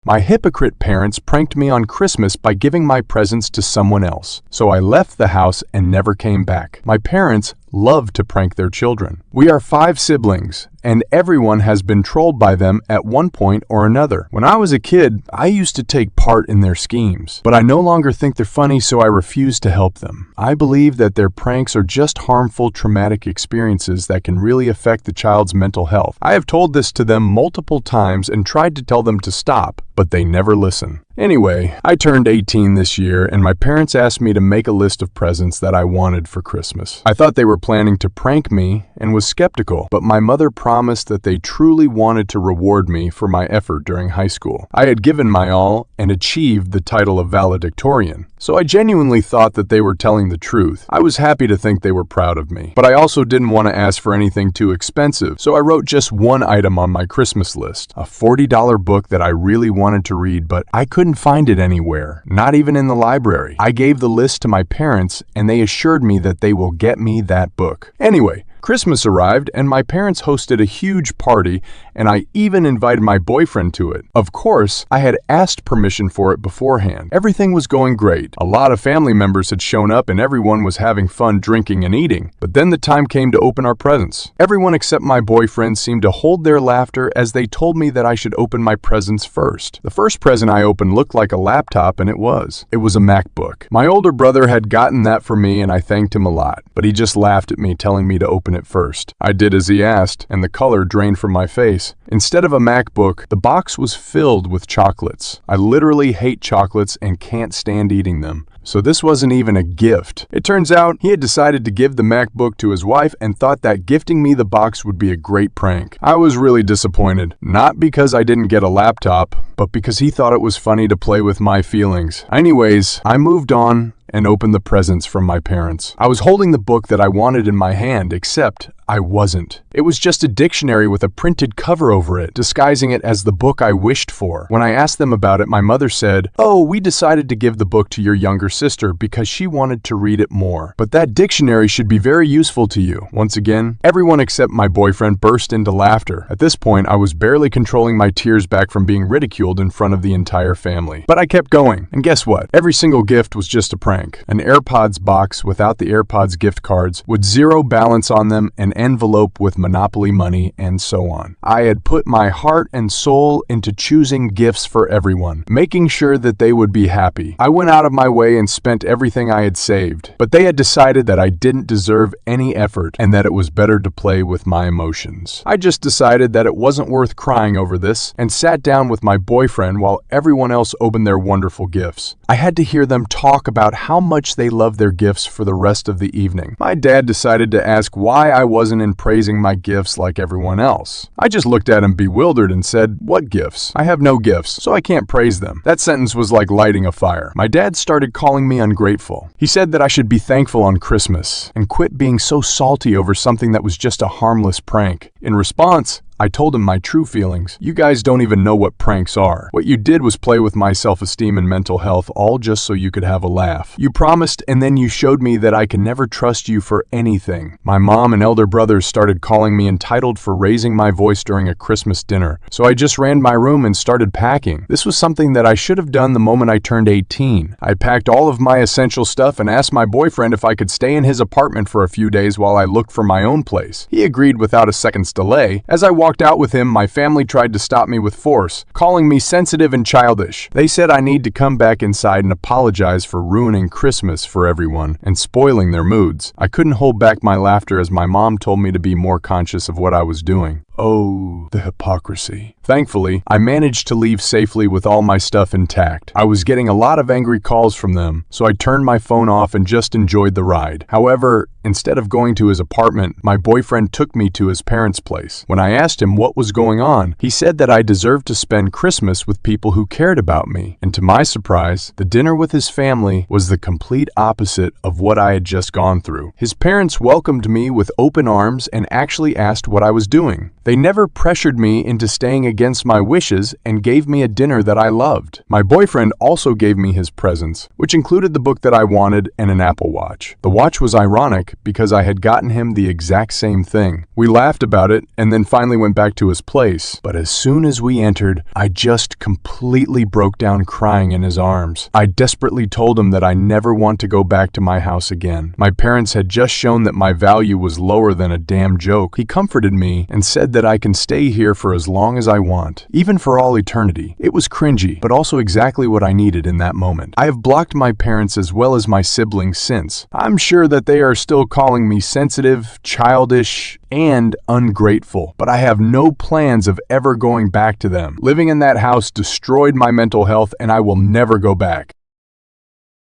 My hypocrite parents pranked me on Christmas by giving my presents to someone else, so I left the house and never came back. My parents love to prank their children. We are 5 siblings, and everyone has been trolled by them at one point or another. When I was a kid, I used to take part in their schemes, but I no longer think they're funny, so I refuse to help them. I believe that their pranks are just harmful, traumatic experiences that can really affect the child's mental health. I have told this to them multiple times and tried to tell them to stop, but they never listen. Anyway, I turned 18 this year, and my parents asked me to make a list of presents that I wanted for Christmas. I thought they were planning to prank me and was skeptical, but my mother promised that they truly wanted to reward me for my effort during high school. I had given my all and achieved the title of valedictorian, so I genuinely thought that they were telling the truth. I was happy to think they were proud of me, but I also didn't want to ask for anything too expensive, so I wrote just one item on my Christmas list, a $40 book that I really wanted to read, but I couldn't find it anywhere, not even in the library. I gave the list to my parents, and they assured me that they will get me that book. Anyway, Christmas arrived, and my parents hosted a huge party, and I even invited my boyfriend to it. Of course, I had asked permission for it beforehand. Everything was going great. A lot of family members had shown up, and everyone was having fun drinking and eating. But then the time came to open our presents. Everyone except my boyfriend seemed to hold their laughter as they told me that I should open my presents first. The first present I opened looked like a laptop, and it was. It was a MacBook. My older brother had gotten that for me, and I thanked him a lot, but he just laughed at me, telling me to open it first. I did as he asked, and the color drained from my face. Instead of a MacBook, the box was filled with chocolates. I literally hate chocolates and can't stand eating them. So this wasn't even a gift. It turns out he had decided to give the MacBook to his wife and thought that gifting me the box would be a great prank. I was really disappointed, not because I didn't get a laptop, but because he thought it was funny to play with my feelings. Anyways, I moved on and opened the presents from my parents. I was holding the book that I wanted in my hand, except I wasn't. It was just a dictionary with a printed cover over it, disguising it as the book I wished for. When I asked them about it, my mother said, "Oh, we decided to give the book to your younger sister because she wanted to read it more. But that dictionary should be very useful to you." Once again, everyone except my boyfriend burst into laughter. At this point, I was barely controlling my tears back from being ridiculed in front of the entire family. But I kept going, and guess what? Every single gift was just a prank. An AirPods box without the AirPods gift cards, with zero balance on them, an envelope with Monopoly money, and so on. I had put my heart and soul into choosing gifts for everyone, making sure that they would be happy. I went out of my way and spent everything I had saved, but they had decided that I didn't deserve any effort and that it was better to play with my emotions. I just decided that it wasn't worth crying over this and sat down with my boyfriend while everyone else opened their wonderful gifts. I had to hear them talk about how much they loved their gifts for the rest of the evening. My dad decided to ask why I wasn't in praising my gifts like everyone else. I just looked at him bewildered and said, "What gifts? I have no gifts, so I can't praise them." That sentence was like lighting a fire. My dad started calling me ungrateful. He said that I should be thankful on Christmas and quit being so salty over something that was just a harmless prank. In response, I told him my true feelings. "You guys don't even know what pranks are. What you did was play with my self-esteem and mental health, all just so you could have a laugh. You promised, and then you showed me that I can never trust you for anything." My mom and elder brothers started calling me entitled for raising my voice during a Christmas dinner, so I just ran my room and started packing. This was something that I should have done the moment I turned 18. I packed all of my essential stuff and asked my boyfriend if I could stay in his apartment for a few days while I looked for my own place. He agreed without a second's delay. As I walked out with him, my family tried to stop me with force, calling me sensitive and childish. They said I need to come back inside and apologize for ruining Christmas for everyone and spoiling their moods. I couldn't hold back my laughter as my mom told me to be more conscious of what I was doing. Oh, the hypocrisy. Thankfully, I managed to leave safely with all my stuff intact. I was getting a lot of angry calls from them, so I turned my phone off and just enjoyed the ride. However, instead of going to his apartment, my boyfriend took me to his parents' place. When I asked him what was going on, he said that I deserved to spend Christmas with people who cared about me. And to my surprise, the dinner with his family was the complete opposite of what I had just gone through. His parents welcomed me with open arms and actually asked what I was doing. They never pressured me into staying against my wishes and gave me a dinner that I loved. My boyfriend also gave me his presents, which included the book that I wanted and an Apple Watch. The watch was ironic because I had gotten him the exact same thing. We laughed about it and then finally went back to his place. But as soon as we entered, I just completely broke down crying in his arms. I desperately told him that I never want to go back to my house again. My parents had just shown that my value was lower than a damn joke. He comforted me and said that I can stay here for as long as I want, even for all eternity. It was cringy, but also exactly what I needed in that moment. I have blocked my parents as well as my siblings since. I'm sure that they are still calling me sensitive, childish, and ungrateful, but I have no plans of ever going back to them. Living in that house destroyed my mental health and I will never go back.